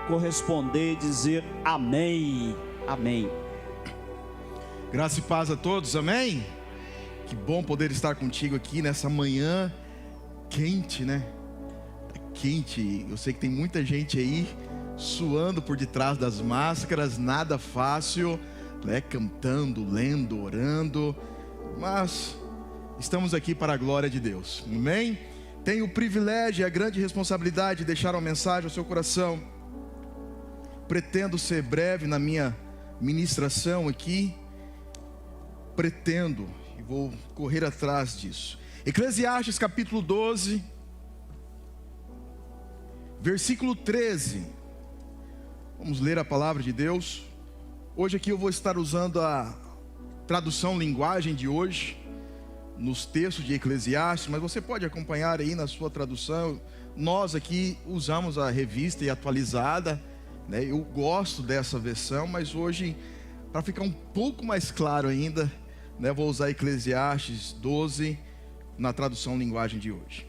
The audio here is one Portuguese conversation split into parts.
corresponder e dizer amém, amém. Graça e paz a todos, amém? Que bom poder estar contigo aqui nessa manhã quente, né? Tá quente, eu sei que tem muita gente aí suando por detrás das máscaras, nada fácil, né? Cantando, lendo, orando, mas estamos aqui para a glória de Deus, amém? Tenho o privilégio e a grande responsabilidade de deixar uma mensagem ao seu coração. Pretendo ser breve na minha ministração aqui, pretendo, e vou correr atrás disso. Eclesiastes capítulo 12, versículo 13. Vamos ler a palavra de Deus. Hoje aqui eu vou estar usando a tradução linguagem de hoje, nos textos de Eclesiastes, mas você pode acompanhar aí na sua tradução. Nós aqui usamos a revista e atualizada, né? Eu gosto dessa versão, mas hoje, para ficar um pouco mais claro ainda, né, vou usar Eclesiastes 12 na tradução linguagem de hoje.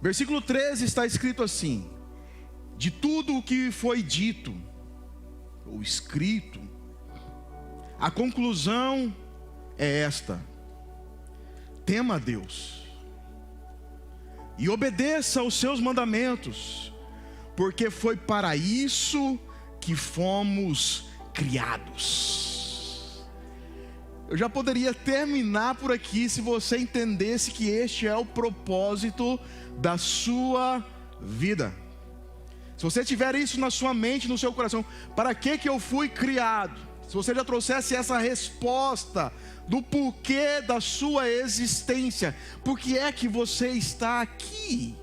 Versículo 13 está escrito assim: de tudo o que foi dito ou escrito, a conclusão é esta: tema a Deus e obedeça aos seus mandamentos, porque foi para isso que fomos criados. Eu já poderia terminar por aqui se você entendesse que este é o propósito da sua vida. Se você tiver isso na sua mente, no seu coração, para que eu fui criado? Se você já trouxesse essa resposta do porquê da sua existência, por que é que você está aqui?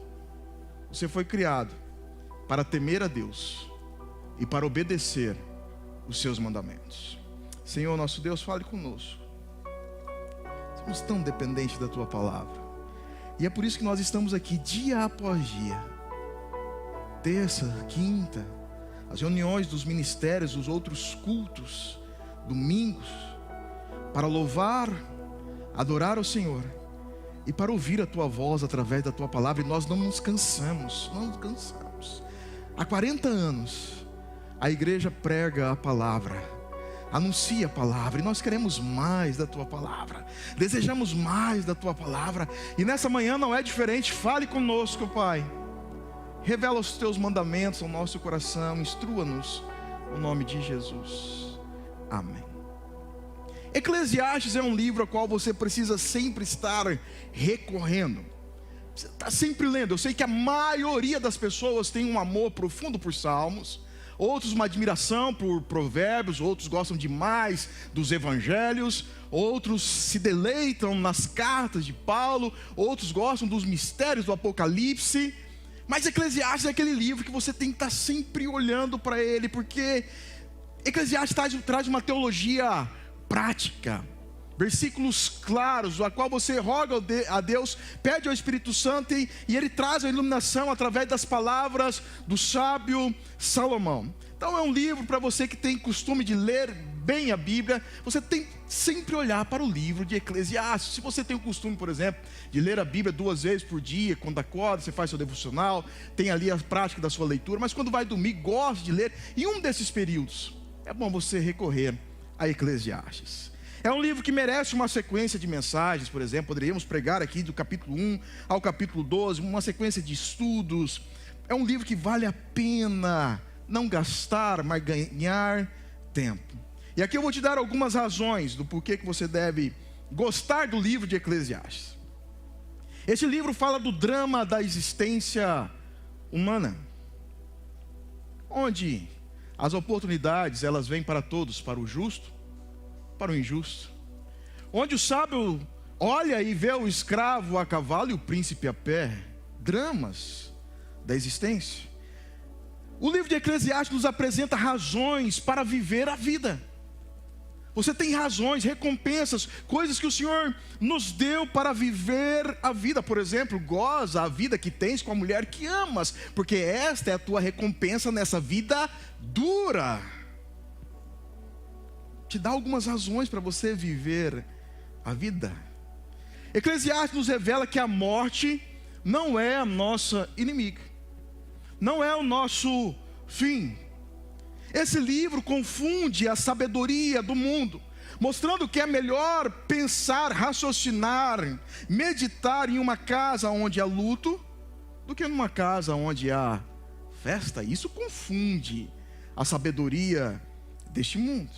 Você foi criado para temer a Deus e para obedecer os seus mandamentos. Senhor nosso Deus, fale conosco. Somos tão dependentes da tua palavra, e é por isso que nós estamos aqui dia após dia, terça, quinta, as reuniões dos ministérios, os outros cultos, domingos, para louvar, adorar ao Senhor e para ouvir a tua voz através da tua palavra. E nós não nos cansamos, não nos cansamos. Há 40 anos a igreja prega a palavra, anuncia a palavra, e nós queremos mais da tua palavra, desejamos mais da tua palavra, e nessa manhã não é diferente. Fale conosco, Pai. Revela os teus mandamentos ao nosso coração, instrua-nos no nome de Jesus, amém. Eclesiastes é um livro ao qual você precisa sempre estar recorrendo, você está sempre lendo. Eu sei que a maioria das pessoas tem um amor profundo por Salmos, outros uma admiração por Provérbios, outros gostam demais dos Evangelhos, outros se deleitam nas cartas de Paulo, outros gostam dos mistérios do Apocalipse. Mas Eclesiastes é aquele livro que você tem que estar sempre olhando para ele, porque Eclesiastes traz uma teologia prática, versículos claros, a qual você roga a Deus, pede ao Espírito Santo, e ele traz a iluminação através das palavras do sábio Salomão. Então é um livro para você que tem costume de ler bem a Bíblia. Você tem sempre olhar para o livro de Eclesiastes. Se você tem o costume, por exemplo, de ler a Bíblia 2 vezes por dia, quando acorda, você faz seu devocional, tem ali a prática da sua leitura, mas quando vai dormir, gosta de ler, em um desses períodos, é bom você recorrer a Eclesiastes. É um livro que merece uma sequência de mensagens. Por exemplo, poderíamos pregar aqui do capítulo 1 ao capítulo 12, uma sequência de estudos. É um livro que vale a pena não gastar, mas ganhar tempo. E aqui eu vou te dar algumas razões do porquê que você deve gostar do livro de Eclesiastes. Esse livro fala do drama da existência humana, onde as oportunidades, elas vêm para todos, para o justo, para o injusto. Onde o sábio olha e vê o escravo a cavalo e o príncipe a pé. Dramas da existência. O livro de Eclesiastes nos apresenta razões para viver a vida. Você tem razões, recompensas, coisas que o Senhor nos deu para viver a vida. Por exemplo, goza a vida que tens com a mulher que amas, porque esta é a tua recompensa nessa vida dura. Te dá algumas razões para você viver a vida. Eclesiastes nos revela que a morte não é a nossa inimiga, não é o nosso fim. Esse livro confunde a sabedoria do mundo, mostrando que é melhor pensar, raciocinar, meditar em uma casa onde há luto, do que numa casa onde há festa. Isso confunde a sabedoria deste mundo.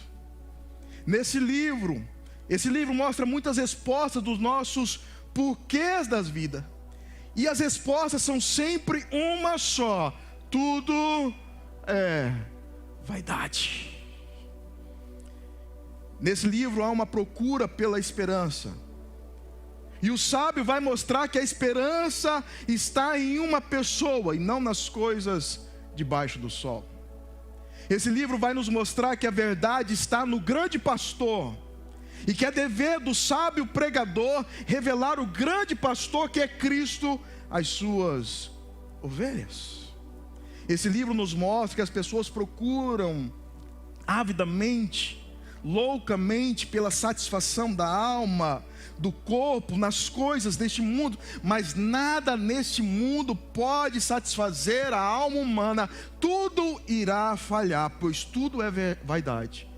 Esse livro mostra muitas respostas dos nossos porquês das vidas. E as respostas são sempre uma só: tudo é vaidade. Nesse livro há uma procura pela esperança. E o sábio vai mostrar que a esperança está em uma pessoa e não nas coisas debaixo do sol. Esse livro vai nos mostrar que a verdade está no grande pastor, e que é dever do sábio pregador revelar o grande pastor que é Cristo às suas ovelhas. Esse livro nos mostra que as pessoas procuram avidamente, loucamente, pela satisfação da alma, do corpo, nas coisas deste mundo, mas nada neste mundo pode satisfazer a alma humana. Tudo irá falhar, pois tudo é vaidade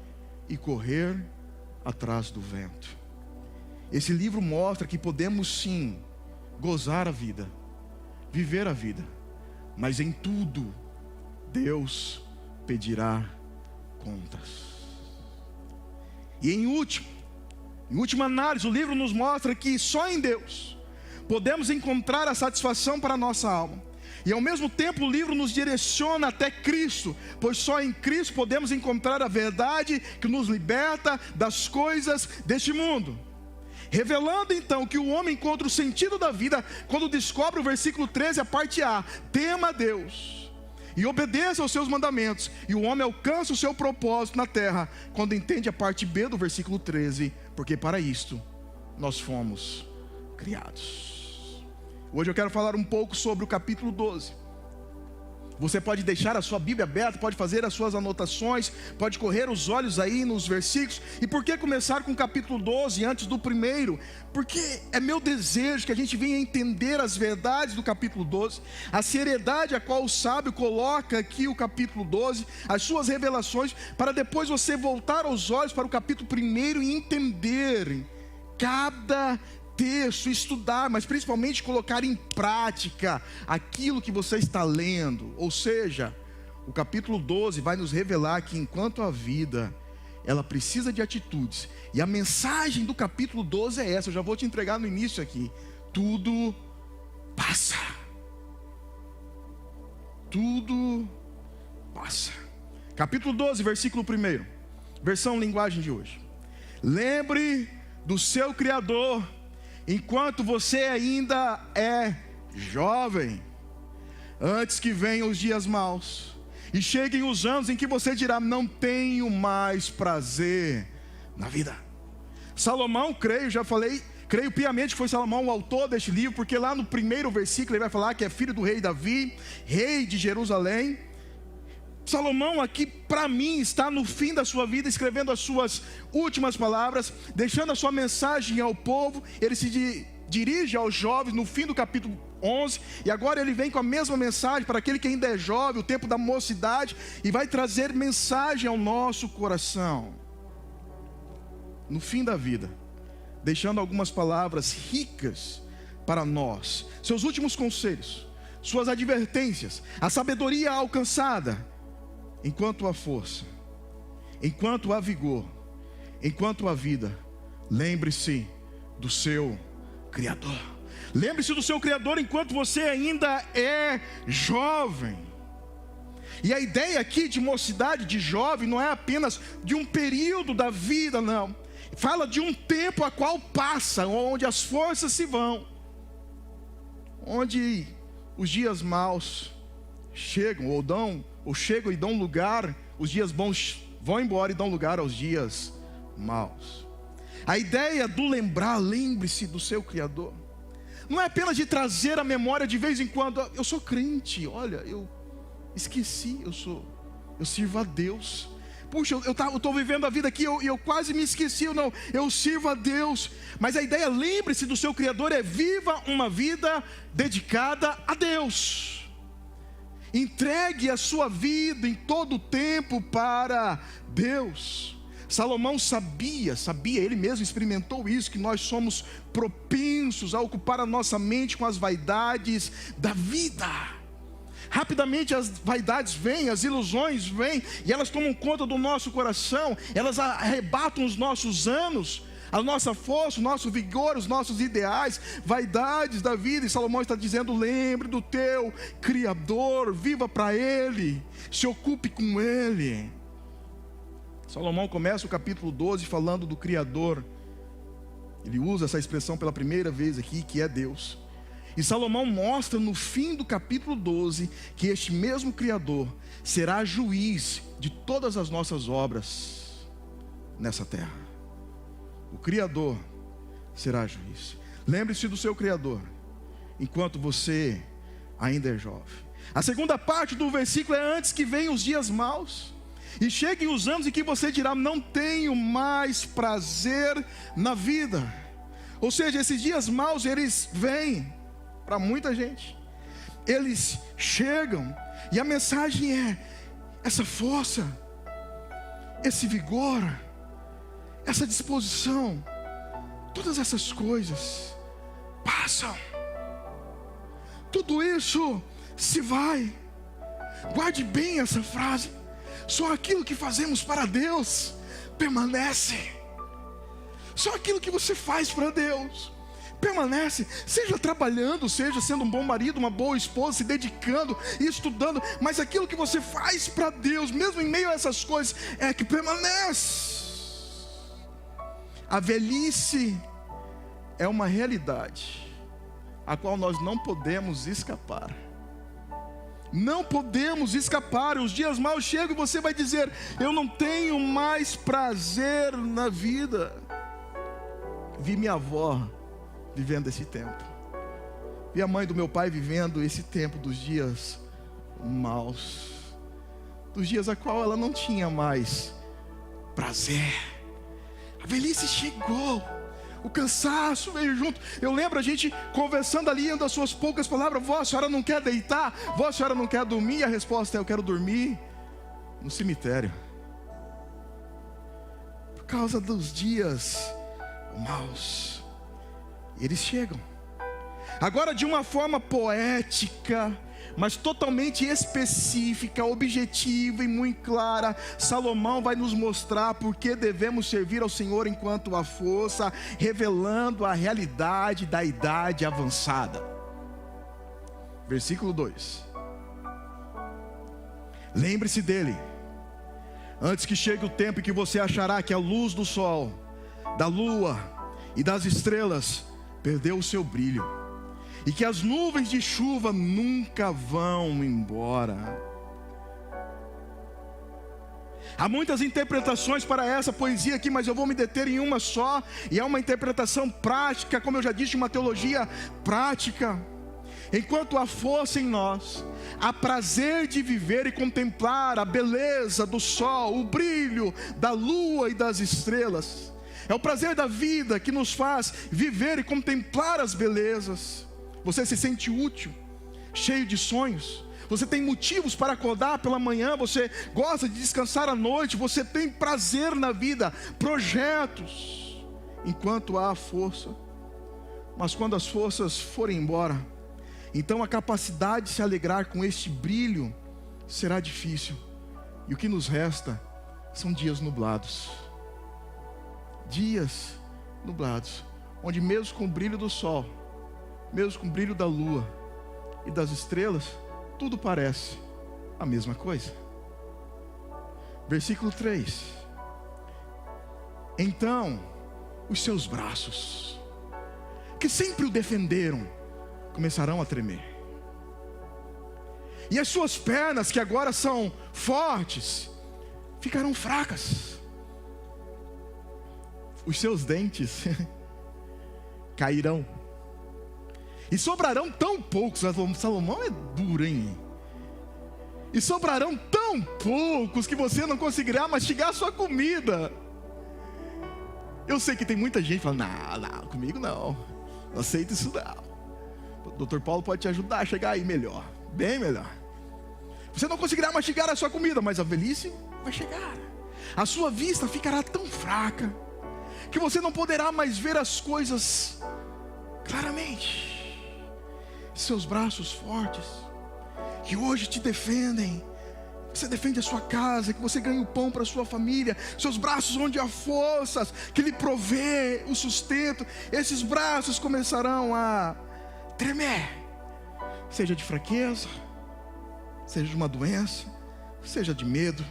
e correr atrás do vento. Esse livro mostra que podemos sim gozar a vida, viver a vida, mas em tudo Deus pedirá contas. E em última análise, o livro nos mostra que só em Deus podemos encontrar a satisfação para a nossa alma. E ao mesmo tempo o livro nos direciona até Cristo, pois só em Cristo podemos encontrar a verdade que nos liberta das coisas deste mundo. Revelando então que o homem encontra o sentido da vida quando descobre o versículo 13, a parte A: tema a Deus e obedeça aos seus mandamentos. E o homem alcança o seu propósito na terra quando entende a parte B do versículo 13, porque para isto nós fomos criados. Hoje eu quero falar um pouco sobre o capítulo 12. Você pode deixar a sua Bíblia aberta, pode fazer as suas anotações, pode correr os olhos aí nos versículos. E por que começar com o capítulo 12 antes do primeiro? Porque é meu desejo que a gente venha entender as verdades do capítulo 12, a seriedade a qual o sábio coloca aqui o capítulo 12, as suas revelações, para depois você voltar os olhos para o capítulo 1 e entender cada texto, estudar, mas principalmente colocar em prática aquilo que você está lendo. Ou seja, o capítulo 12 vai nos revelar que enquanto a vida, ela precisa de atitudes. E a mensagem do capítulo 12 é essa, eu já vou te entregar no início aqui: tudo passa. Tudo passa. Capítulo 12, versículo 1, versão linguagem de hoje: lembre do seu Criador enquanto você ainda é jovem, antes que venham os dias maus e cheguem os anos em que você dirá: não tenho mais prazer na vida. Salomão, creio piamente que foi Salomão o autor deste livro, porque lá no primeiro versículo ele vai falar que é filho do rei Davi, rei de Jerusalém. Salomão aqui, para mim, está no fim da sua vida, escrevendo as suas últimas palavras, deixando a sua mensagem ao povo. Ele se dirige aos jovens no fim do capítulo 11, e agora ele vem com a mesma mensagem para aquele que ainda é jovem, o tempo da mocidade, e vai trazer mensagem ao nosso coração no fim da vida, deixando algumas palavras ricas para nós, seus últimos conselhos, suas advertências, a sabedoria alcançada. Enquanto há força, enquanto há vigor, enquanto há vida, lembre-se do seu Criador. Lembre-se do seu Criador enquanto você ainda é jovem. E a ideia aqui de mocidade, de jovem, não é apenas de um período da vida, não. Fala de um tempo a qual passa, onde as forças se vão, onde os dias maus chegam chegam e dão lugar, os dias bons vão embora e dão lugar aos dias maus. A ideia do lembrar, lembre-se do seu Criador, não é apenas de trazer a memória de vez em quando: eu sou crente, olha, eu esqueci, eu sirvo a Deus. Puxa, eu estou vivendo a vida aqui e eu quase me esqueci. Não, eu sirvo a Deus. Mas a ideia, lembre-se do seu Criador, é viva uma vida dedicada a Deus. Entregue a sua vida em todo o tempo para Deus. Salomão sabia, ele mesmo experimentou isso, que nós somos propensos a ocupar a nossa mente com as vaidades da vida. Rapidamente as vaidades vêm, as ilusões vêm, e elas tomam conta do nosso coração, elas arrebatam os nossos anos, a nossa força, o nosso vigor, os nossos ideais, vaidades da vida. E Salomão está dizendo: lembre do teu Criador, viva para Ele, se ocupe com Ele. Salomão começa o capítulo 12 falando do Criador. Ele usa essa expressão pela primeira vez aqui, que é Deus. E Salomão mostra no fim do capítulo 12 que este mesmo Criador será juiz de todas as nossas obras nessa terra. O Criador será juiz. Lembre-se do seu Criador enquanto você ainda é jovem. A segunda parte do versículo é: antes que venham os dias maus e cheguem os anos em que você dirá: não tenho mais prazer na vida. Ou seja, esses dias maus, eles vêm para muita gente, eles chegam, e a mensagem é: essa força, esse vigor, essa disposição, todas essas coisas passam, tudo isso se vai. Guarde bem essa frase: só aquilo que fazemos para Deus permanece. Só aquilo que você faz para Deus permanece, seja trabalhando, seja sendo um bom marido, uma boa esposa, se dedicando e estudando, mas aquilo que você faz para Deus, mesmo em meio a essas coisas, é que permanece. A velhice é uma realidade a qual nós não podemos escapar. Não podemos escapar. Os dias maus chegam e você vai dizer: eu não tenho mais prazer na vida. Vi minha avó vivendo esse tempo, vi a mãe do meu pai vivendo esse tempo dos dias maus, dos dias a qual ela não tinha mais prazer. A velhice chegou, o cansaço veio junto. Eu lembro a gente conversando ali, das suas poucas palavras: vó, a senhora não quer deitar? Vó, a senhora não quer dormir? E a resposta é: eu quero dormir no cemitério. Por causa dos dias maus, eles chegam. Agora, de uma forma poética, mas totalmente específica, objetiva e muito clara, Salomão vai nos mostrar por que devemos servir ao Senhor enquanto há força, revelando a realidade da idade avançada. Versículo 2: lembre-se dele, antes que chegue o tempo em que você achará que a luz do sol, da lua e das estrelas perdeu o seu brilho, e que as nuvens de chuva nunca vão embora. Há muitas interpretações para essa poesia aqui, mas eu vou me deter em uma só, e é uma interpretação prática, como eu já disse, uma teologia prática. Enquanto há força em nós, há prazer de viver e contemplar a beleza do sol, o brilho da lua e das estrelas. É o prazer da vida que nos faz viver e contemplar as belezas. Você se sente útil, cheio de sonhos. Você tem motivos para acordar pela manhã. Você gosta de descansar à noite. Você tem prazer na vida, projetos, enquanto há força. Mas quando as forças forem embora, então a capacidade de se alegrar com este brilho será difícil. E o que nos resta são dias nublados. Dias nublados, onde mesmo com o brilho do sol, mesmo com o brilho da lua e das estrelas, tudo parece a mesma coisa. Versículo 3: então os seus braços, que sempre o defenderam, começarão a tremer, e as suas pernas, que agora são fortes, ficarão fracas. Os seus dentes cairão, e sobrarão tão poucos. Salomão é duro, hein? E sobrarão tão poucos que você não conseguirá mastigar a sua comida. Eu sei que tem muita gente falando: não, comigo não aceito isso não. O Dr. Paulo pode te ajudar a chegar aí melhor, bem melhor. Você não conseguirá mastigar a sua comida, mas a velhice vai chegar. A sua vista ficará tão fraca que você não poderá mais ver as coisas claramente. Seus braços fortes, que hoje te defendem, você defende a sua casa, que você ganha o pão para a sua família, seus braços onde há forças, que lhe provê o sustento, esses braços começarão a tremer, seja de fraqueza, seja de uma doença, seja de medo,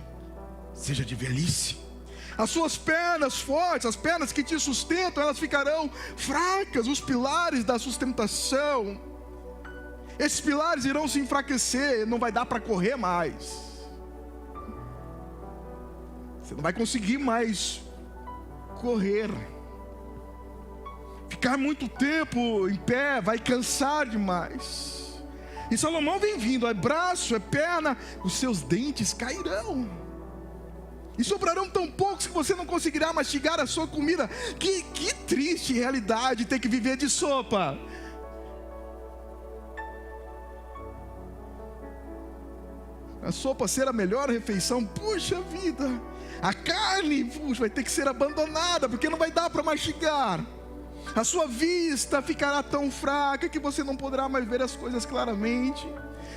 seja de velhice. As suas pernas fortes, as pernas que te sustentam, elas ficarão fracas, os pilares da sustentação, esses pilares irão se enfraquecer, não vai dar para correr mais. Você não vai conseguir mais correr. Ficar muito tempo em pé vai cansar demais. E Salomão vem vindo, é braço, é perna, os seus dentes cairão. E sobrarão tão poucos que você não conseguirá mastigar a sua comida. Que triste realidade ter que viver de sopa. A sopa ser a melhor refeição, puxa vida. A carne, puxa, vai ter que ser abandonada, porque não vai dar para mastigar. A sua vista ficará tão fraca que você não poderá mais ver as coisas claramente.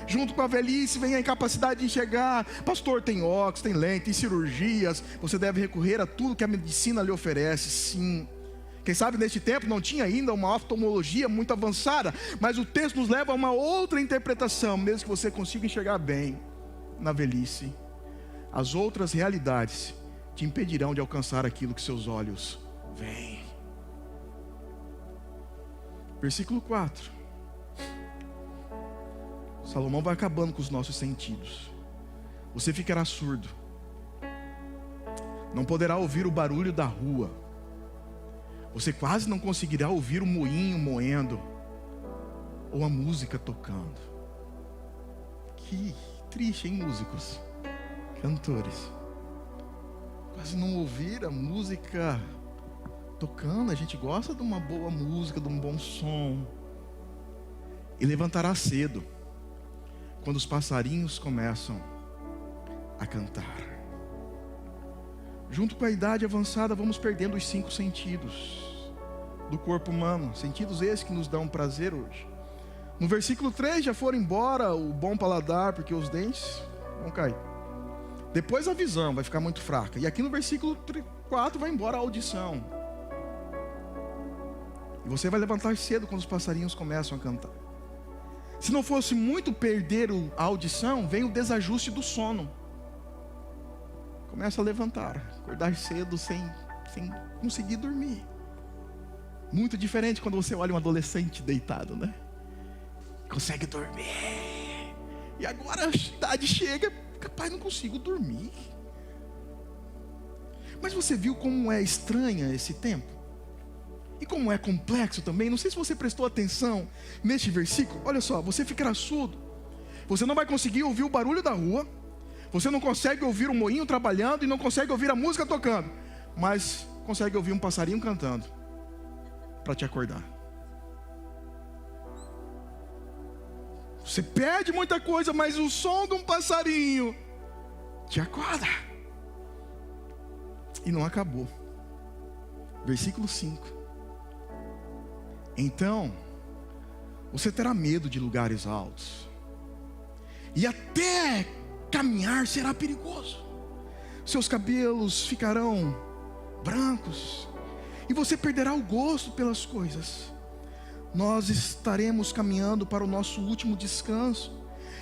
Junto com a velhice vem a incapacidade de enxergar. Pastor, tem óculos, tem lente, tem cirurgias. Você deve recorrer a tudo que a medicina lhe oferece, sim. Quem sabe neste tempo não tinha ainda uma oftalmologia muito avançada, mas o texto nos leva a uma outra interpretação, mesmo que você consiga enxergar bem na velhice. As outras realidades te impedirão de alcançar aquilo que seus olhos veem. Versículo 4. Salomão vai acabando com os nossos sentidos. Você ficará surdo. Não poderá ouvir o barulho da rua. Você quase não conseguirá ouvir o moinho moendo ou a música tocando. Que triste, hein, músicos, cantores? Quase não ouvir a música tocando. A gente gosta de uma boa música, de um bom som. E levantará cedo, quando os passarinhos começam a cantar. Junto com a idade avançada, vamos perdendo os 5 sentidos do corpo humano. Sentidos esses que nos dão prazer hoje. No versículo 3 já foram embora o bom paladar, porque os dentes vão cair. Depois a visão vai ficar muito fraca. E aqui no versículo 4 vai embora a audição. E você vai levantar cedo quando os passarinhos começam a cantar. Se não fosse muito perder a audição, vem o desajuste do sono. Começa a levantar, acordar cedo sem conseguir dormir. Muito diferente quando você olha um adolescente deitado, né? Consegue dormir. E agora a idade chega, capaz, não consigo dormir. Mas você viu como é estranha esse tempo? E como é complexo também? Não sei se você prestou atenção neste versículo. Olha só, você ficará surdo. Você não vai conseguir ouvir o barulho da rua. Você não consegue ouvir o moinho trabalhando e não consegue ouvir a música tocando. Mas consegue ouvir um passarinho cantando para te acordar. Você perde muita coisa, mas o som de um passarinho te acorda. E não acabou. Versículo 5. Então, você terá medo de lugares altos. E até caminhar será perigoso. Seus cabelos ficarão brancos. E você perderá o gosto pelas coisas. Nós estaremos caminhando para o nosso último descanso.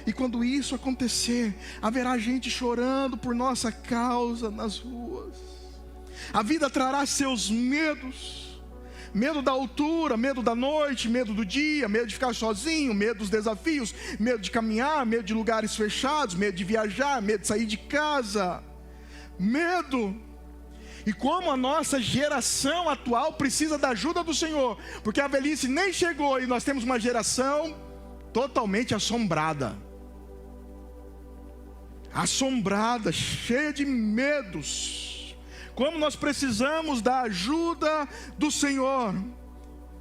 E quando isso acontecer, haverá gente chorando por nossa causa nas ruas. A vida trará seus medos. Medo da altura, medo da noite, medo do dia, medo de ficar sozinho, medo dos desafios, medo de caminhar, medo de lugares fechados, medo de viajar, medo de sair de casa. Medo. E como a nossa geração atual precisa da ajuda do Senhor, porque a velhice nem chegou e nós temos uma geração totalmente assombrada. Assombrada, cheia de medos. Como nós precisamos da ajuda do Senhor.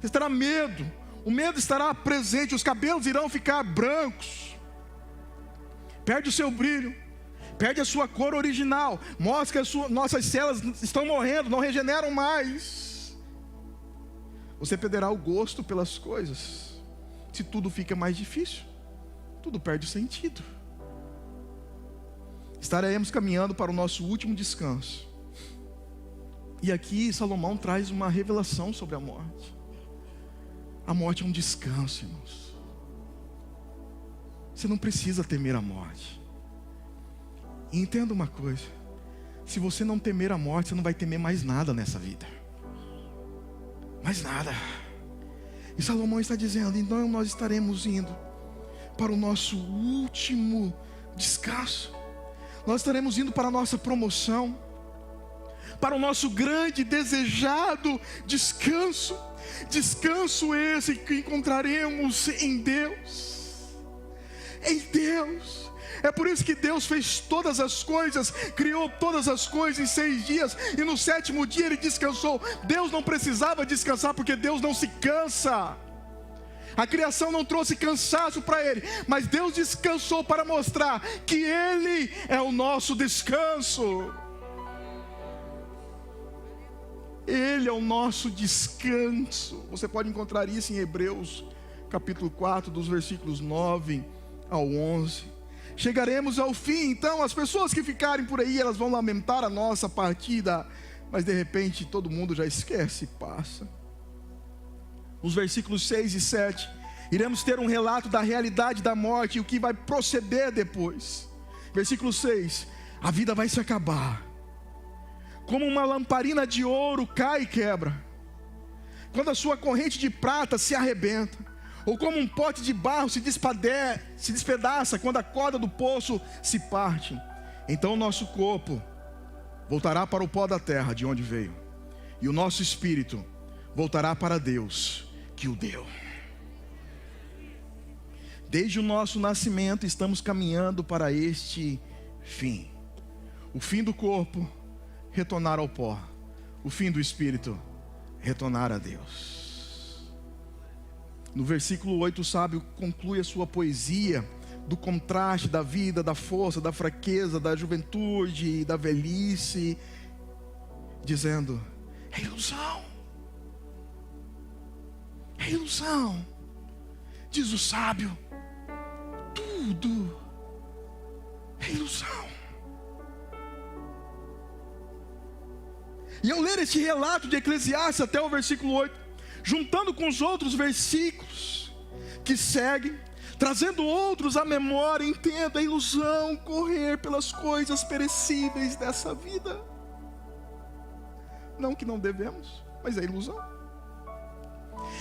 Você terá medo. O medo estará presente. Os cabelos irão ficar brancos. perde o seu brilho, perde a sua cor original, mostra que nossas células estão morrendo, não regeneram mais. Você perderá o gosto pelas coisas. Se tudo fica mais difícil, tudo perde o sentido. Estaremos caminhando para o nosso último descanso. E aqui Salomão traz uma revelação sobre a morte. A morte é um descanso, irmãos. Você não precisa temer a morte. E entenda uma coisa: se você não temer a morte, você não vai temer mais nada nessa vida. Mais nada. E Salomão está dizendo: então nós estaremos indo para o nosso último descanso. Nós estaremos indo para a nossa promoção, para o nosso grande desejado descanso. Descanso esse que encontraremos em Deus. Em Deus. É por isso que Deus fez todas as coisas, criou todas as coisas em 6 dias, e no 7º dia Ele descansou. Deus não precisava descansar, porque Deus não se cansa. A criação não trouxe cansaço para Ele, mas Deus descansou para mostrar que Ele é o nosso descanso. Ele é o nosso descanso. Você pode encontrar isso em Hebreus capítulo 4, dos versículos 9 ao 11. Chegaremos ao fim. Então as pessoas que ficarem por aí, elas vão lamentar a nossa partida, mas de repente todo mundo já esquece e passa. Nos versículos 6 e 7, iremos ter um relato da realidade da morte e o que vai proceder depois. Versículo 6: a vida vai se acabar, como uma lamparina de ouro cai e quebra, quando a sua corrente de prata se arrebenta, ou como um pote de barro se despedaça quando a corda do poço se parte. Então o nosso corpo voltará para o pó da terra de onde veio, e o nosso espírito voltará para Deus que o deu. Desde o nosso nascimento estamos caminhando para este fim. O fim do corpo, retornar ao pó. O fim do espírito, retornar a Deus. No versículo 8, o sábio conclui a sua poesia do contraste da vida, da força, da fraqueza, da juventude, da velhice, dizendo: é ilusão. É ilusão. Diz o sábio: tudo é ilusão. E ao ler este relato de Eclesiastes até o versículo 8, juntando com os outros versículos que seguem, trazendo outros à memória, entenda: a ilusão correr pelas coisas perecíveis dessa vida. Não que não devemos, mas é ilusão.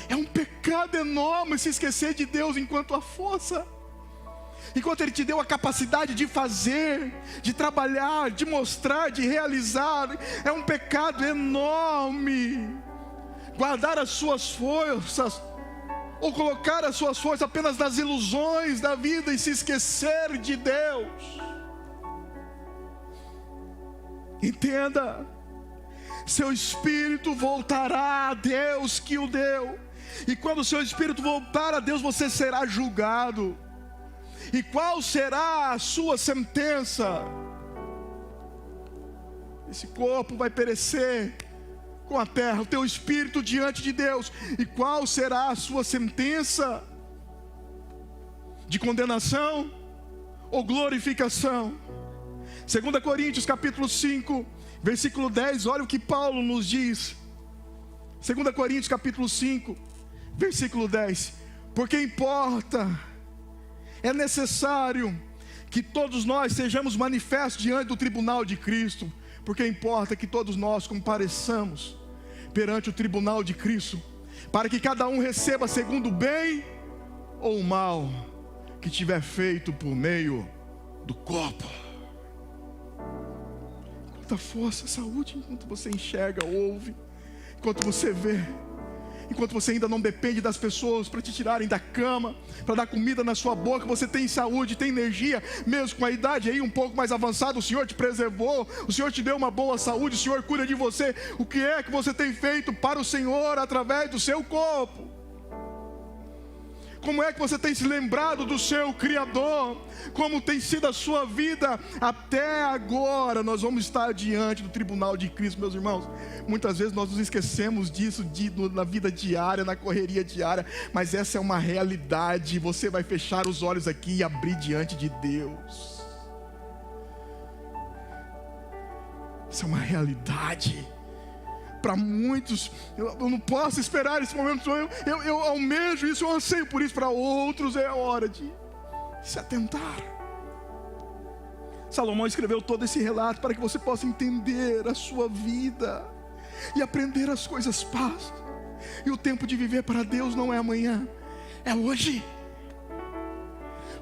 É um pecado enorme se esquecer de Deus enquanto a força, enquanto Ele te deu a capacidade de fazer, de trabalhar, de mostrar, de realizar. É um pecado enorme guardar as suas forças, ou colocar as suas forças apenas nas ilusões da vida e se esquecer de Deus. Entenda: seu espírito voltará a Deus que o deu. E quando o seu espírito voltar a Deus, você será julgado. E qual será a sua sentença? Esse corpo vai perecer com a terra, o teu espírito diante de Deus. E qual será a sua sentença? De condenação ou glorificação? 2 Coríntios capítulo 5, versículo 10, olha o que Paulo nos diz. 2 Coríntios capítulo 5, versículo 10: porque importa, é necessário que todos nós sejamos manifestos diante do tribunal de Cristo, porque importa que todos nós compareçamos perante o tribunal de Cristo, para que cada um receba segundo o bem ou o mal que tiver feito por meio do corpo. Quanta força, saúde, enquanto você enxerga, ouve, enquanto você vê, enquanto você ainda não depende das pessoas para te tirarem da cama, para dar comida na sua boca, você tem saúde, tem energia, mesmo com a idade aí um pouco mais avançada. O Senhor te preservou, o Senhor te deu uma boa saúde, o Senhor cuida de você. O que é que você tem feito para o Senhor através do seu corpo? Como é que você tem se lembrado do seu Criador? Como tem sido a sua vida até agora? Nós vamos estar diante do tribunal de Cristo, meus irmãos. Muitas vezes nós nos esquecemos disso na vida diária, na correria diária, mas essa é uma realidade. Você vai fechar os olhos aqui e abrir diante de Deus. Isso é uma realidade. Para muitos, eu não posso esperar esse momento, eu almejo isso, eu anseio por isso. Para outros é hora de se atentar. Salomão escreveu todo esse relato para que você possa entender a sua vida e aprender as coisas passam. E o tempo de viver para Deus não é amanhã, é hoje.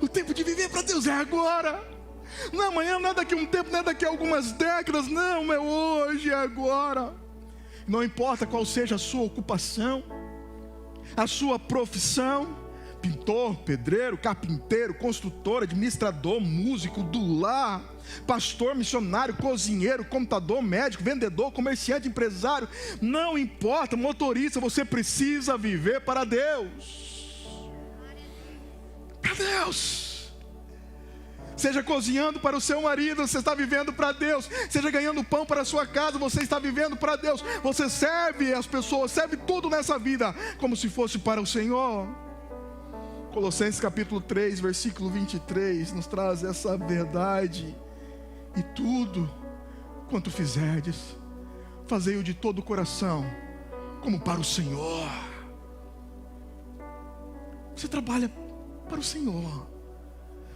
O tempo de viver para Deus é agora. Não é amanhã, não é daqui a um tempo, não é daqui a algumas décadas, não, é hoje, é agora. Não importa qual seja a sua ocupação, a sua profissão: pintor, pedreiro, carpinteiro, construtor, administrador, músico, do lar, pastor, missionário, cozinheiro, computador, médico, vendedor, comerciante, empresário, não importa, motorista, você precisa viver para Deus. Para Deus. Seja cozinhando para o seu marido, você está vivendo para Deus. Seja ganhando pão para a sua casa, você está vivendo para Deus. Você serve as pessoas, serve tudo nessa vida como se fosse para o Senhor. Colossenses capítulo 3, versículo 23 nos traz essa verdade. E tudo quanto fizerdes, fazei-o de todo o coração, como para o Senhor. Você trabalha para o Senhor.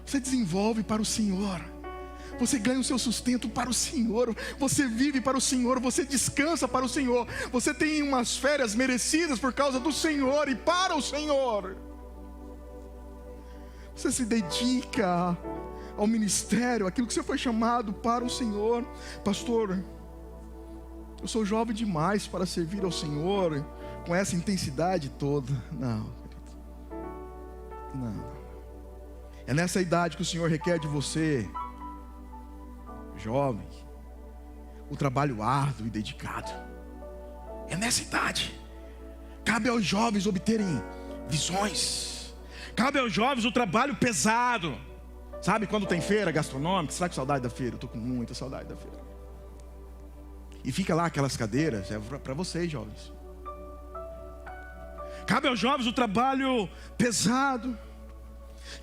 Você desenvolve para o Senhor. Você ganha o seu sustento para o Senhor. Você vive para o Senhor. Você descansa para o Senhor. Você tem umas férias merecidas por causa do Senhor e para o Senhor. Você se dedica ao ministério, aquilo que você foi chamado para o Senhor. Pastor, eu sou jovem demais para servir ao Senhor com essa intensidade toda. Não. É nessa idade que o Senhor requer de você, jovem, o trabalho árduo e dedicado. É nessa idade. Cabe aos jovens obterem visões. Cabe aos jovens o trabalho pesado. Sabe quando tem feira gastronômica? Você está com saudade da feira? Eu estou com muita saudade da feira. E fica lá aquelas cadeiras, é para vocês, jovens. Cabe aos jovens o trabalho pesado.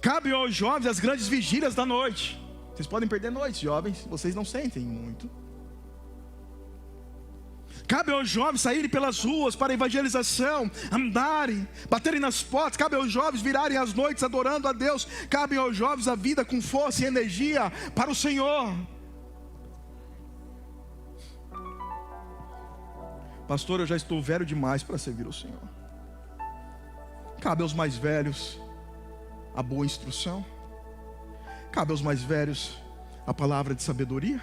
Cabe aos jovens as grandes vigílias da noite. Vocês podem perder noites, jovens, vocês não sentem muito. Cabe aos jovens saírem pelas ruas para evangelização, andarem, baterem nas portas. Cabe aos jovens virarem as noites adorando a Deus. Cabe aos jovens a vida com força e energia para o Senhor. Pastor, eu já estou velho demais para servir o Senhor. Cabe aos mais velhos a boa instrução. Cabe aos mais velhos a palavra de sabedoria.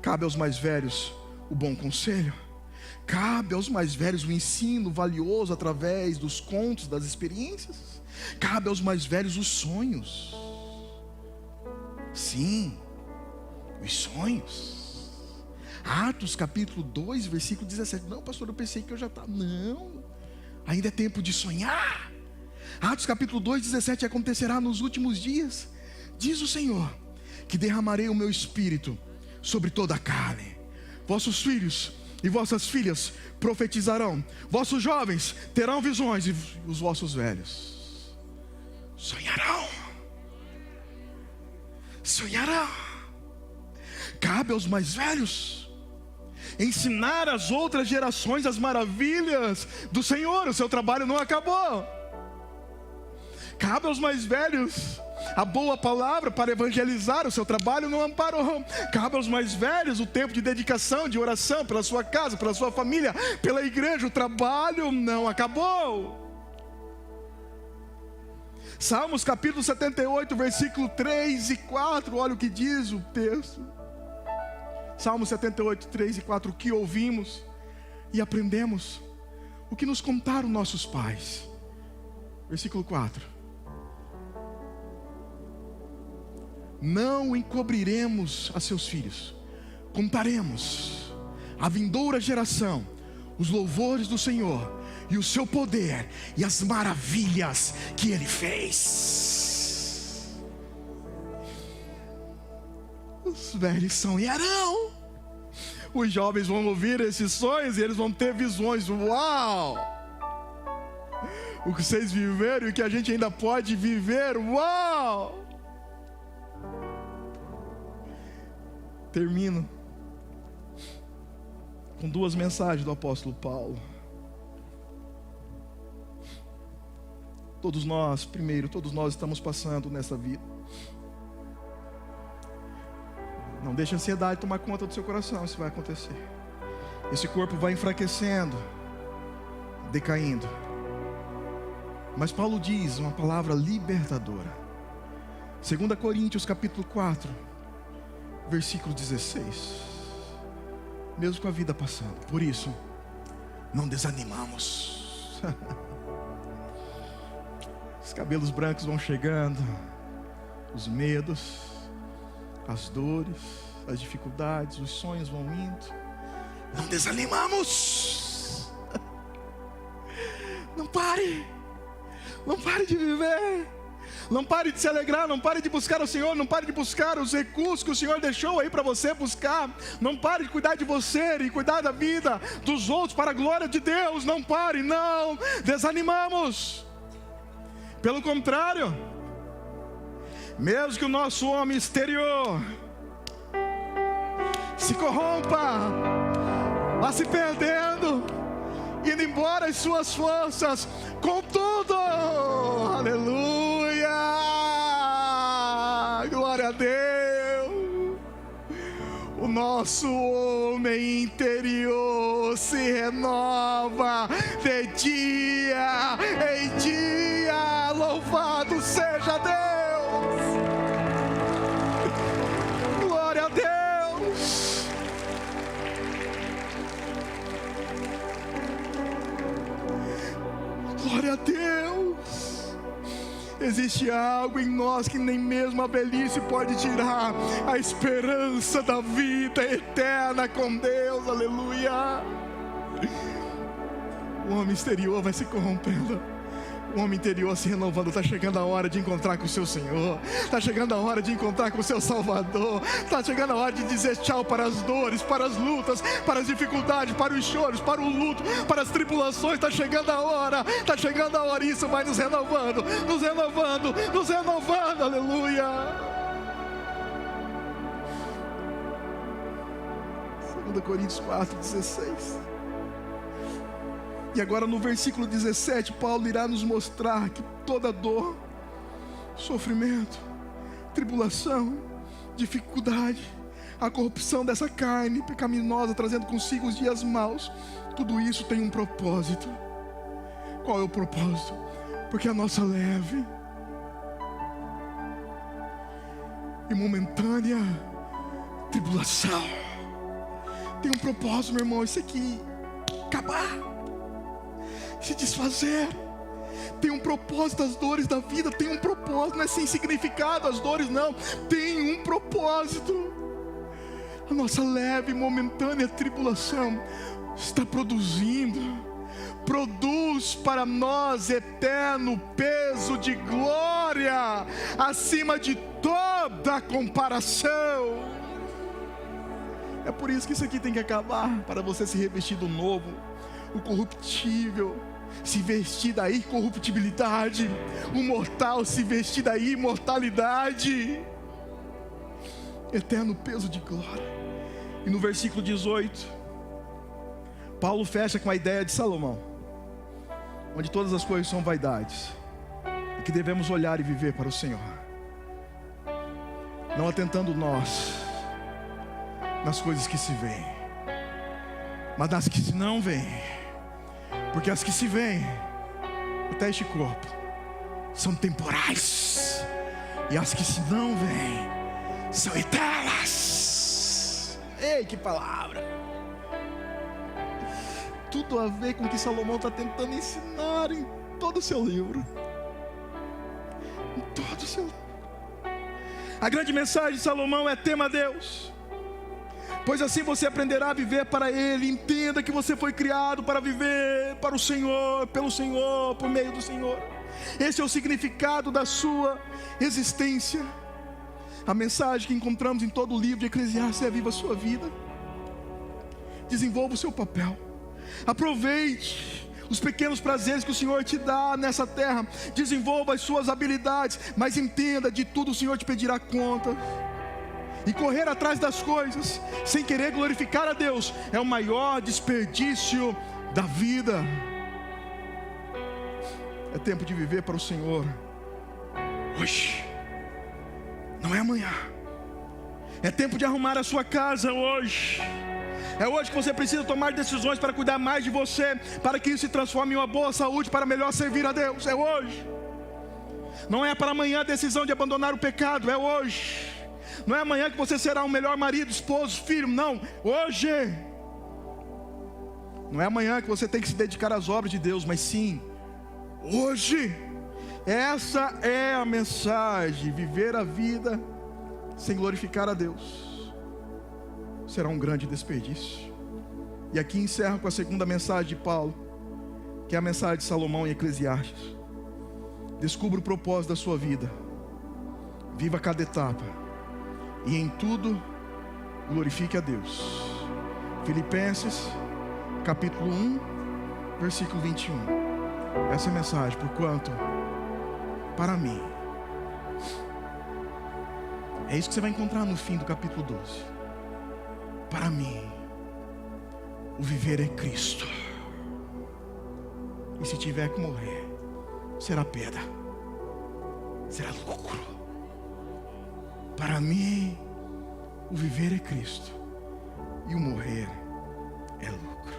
Cabe aos mais velhos o bom conselho. Cabe aos mais velhos o ensino valioso através dos contos, das experiências. Cabe aos mais velhos os sonhos. Sim, os sonhos. Atos capítulo 2, versículo 17. Não, pastor, eu pensei que eu já estava. Não, ainda é tempo de sonhar. Atos capítulo 2, 17. Acontecerá nos últimos dias, diz o Senhor, que derramarei o meu espírito sobre toda a carne. Vossos filhos e vossas filhas profetizarão. Vossos jovens terão visões e os vossos velhos sonharão. Sonharão. Cabe aos mais velhos ensinar às outras gerações as maravilhas do Senhor. O seu trabalho não acabou. Cabe aos mais velhos a boa palavra para evangelizar. O seu trabalho não parou. Cabe aos mais velhos o tempo de dedicação, de oração pela sua casa, pela sua família, pela igreja. O trabalho não acabou. Salmos capítulo 78, versículo 3 e 4. Olha o que diz o texto. Salmos 78, 3 e 4. O que ouvimos e aprendemos, o que nos contaram nossos pais. Versículo 4. Não encobriremos a seus filhos, contaremos à vindoura geração os louvores do Senhor, e o seu poder e as maravilhas que Ele fez. Os velhos sonharão, os jovens vão ouvir esses sonhos e eles vão ter visões. Uau! O que vocês viveram e o que a gente ainda pode viver. Uau! Termino com duas mensagens do apóstolo Paulo. Todos nós estamos passando nessa vida. Não deixe a ansiedade tomar conta do seu coração, isso vai acontecer. Esse corpo vai enfraquecendo, decaindo. Mas Paulo diz uma palavra libertadora. 2 Coríntios capítulo 4, versículo 16. Mesmo com a vida passando, por isso, não desanimamos. Os cabelos brancos vão chegando, os medos, as dores, as dificuldades, os sonhos vão indo. Não desanimamos. Não pare de viver. Não pare de se alegrar, não pare de buscar o Senhor, não pare de buscar os recursos que o Senhor deixou aí para você buscar. Não pare de cuidar de você e cuidar da vida dos outros para a glória de Deus. Não pare, não desanimamos. Pelo contrário, mesmo que o nosso homem exterior se corrompa, vá se perdendo, indo embora as suas forças, contudo, aleluia, glória a Deus, o nosso homem interior se renova de dia em dia, louvado seja Deus, glória a Deus. Glória a Deus. Existe algo em nós que nem mesmo a velhice pode tirar: a esperança da vida eterna com Deus, aleluia. O homem exterior vai se corrompendo, o homem interior se renovando. Está chegando a hora de encontrar com o seu Senhor, está chegando a hora de encontrar com o seu Salvador, está chegando a hora de dizer tchau para as dores, para as lutas, para as dificuldades, para os choros, para o luto, para as tribulações. Está chegando a hora, isso vai nos renovando, aleluia. 2 Coríntios 4, 16. E agora no versículo 17, Paulo irá nos mostrar que toda dor, sofrimento, tribulação, dificuldade, a corrupção dessa carne pecaminosa, trazendo consigo os dias maus, tudo isso tem um propósito. Qual é o propósito? Porque a nossa leve e momentânea tribulação tem um propósito, meu irmão. Isso aqui acabar, se desfazer, tem um propósito. As dores da vida tem um propósito, não é sem significado as dores, não, tem um propósito. A nossa leve e momentânea tribulação está produz para nós eterno peso de glória, acima de toda comparação. É por isso que isso aqui tem que acabar, para você se revestir do novo, o corruptível se vestir da incorruptibilidade, o mortal se vestir da imortalidade, eterno peso de glória. E no versículo 18, Paulo fecha com a ideia de Salomão, onde todas as coisas são vaidades, e que devemos olhar e viver para o Senhor, não atentando nós nas coisas que se veem, mas nas que se não veem, porque as que se veem, até este corpo, são temporais, e as que se não veem, são eternas. Ei, que palavra! Tudo a ver com o que Salomão está tentando ensinar em todo o seu livro. Em todo o seu livro. A grande mensagem de Salomão é: tema a Deus. pois assim você aprenderá a viver para Ele. Entenda que você foi criado para viver para o Senhor, pelo Senhor, por meio do Senhor. Esse é o significado da sua existência. A mensagem que encontramos em todo o livro de Eclesiastes é: viva a sua vida, desenvolva o seu papel, aproveite os pequenos prazeres que o Senhor te dá nessa terra, desenvolva as suas habilidades, mas entenda, de tudo o Senhor te pedirá conta. E correr atrás das coisas sem querer glorificar a Deus é o maior desperdício da vida. É tempo de viver para o Senhor hoje, não é amanhã. É tempo de arrumar a sua casa hoje. É hoje que você precisa tomar decisões para cuidar mais de você, para que isso se transforme em uma boa saúde, para melhor servir a Deus. É hoje. Não é para amanhã a decisão de abandonar o pecado, é hoje. Não é amanhã que você será um melhor marido, esposo, filho, não, hoje. Não é amanhã que você tem que se dedicar às obras de Deus, mas sim hoje. Essa é a mensagem. Viver a vida sem glorificar a Deus será um grande desperdício. E aqui encerro com a segunda mensagem de Paulo, que é a mensagem de Salomão em Eclesiastes. Descubra o propósito da sua vida, viva cada etapa, e em tudo glorifique a Deus. Filipenses capítulo 1, versículo 21. Essa é a mensagem: porquanto para mim, é isso que você vai encontrar no fim do capítulo 12. Para mim, o viver é Cristo, e se tiver que morrer, será perda, será lucro. Para mim, o viver é Cristo, e o morrer é lucro.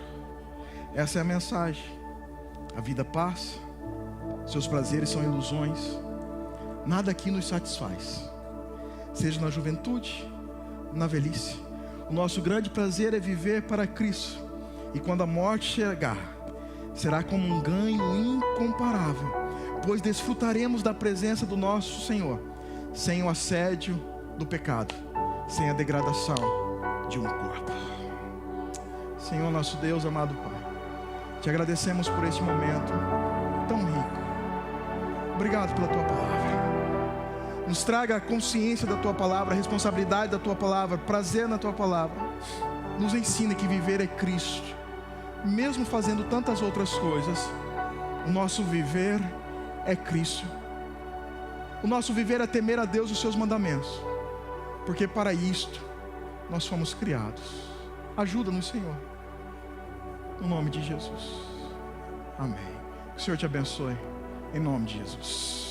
Essa é a mensagem. A vida passa, seus prazeres são ilusões, nada aqui nos satisfaz, seja na juventude, na velhice. O nosso grande prazer é viver para Cristo, e quando a morte chegar, será como um ganho incomparável, pois desfrutaremos da presença do nosso Senhor, sem o assédio do pecado, sem a degradação de um corpo. Senhor nosso Deus, amado Pai, te agradecemos por este momento tão rico. Obrigado pela tua palavra. Nos traga a consciência da tua palavra, a responsabilidade da tua palavra, prazer na tua palavra. Nos ensina que viver é Cristo. Mesmo fazendo tantas outras coisas, o nosso viver é Cristo. O nosso viver é temer a Deus e os seus mandamentos, porque para isto nós fomos criados. Ajuda-nos, Senhor, no nome de Jesus. Amém. Que o Senhor te abençoe, em nome de Jesus.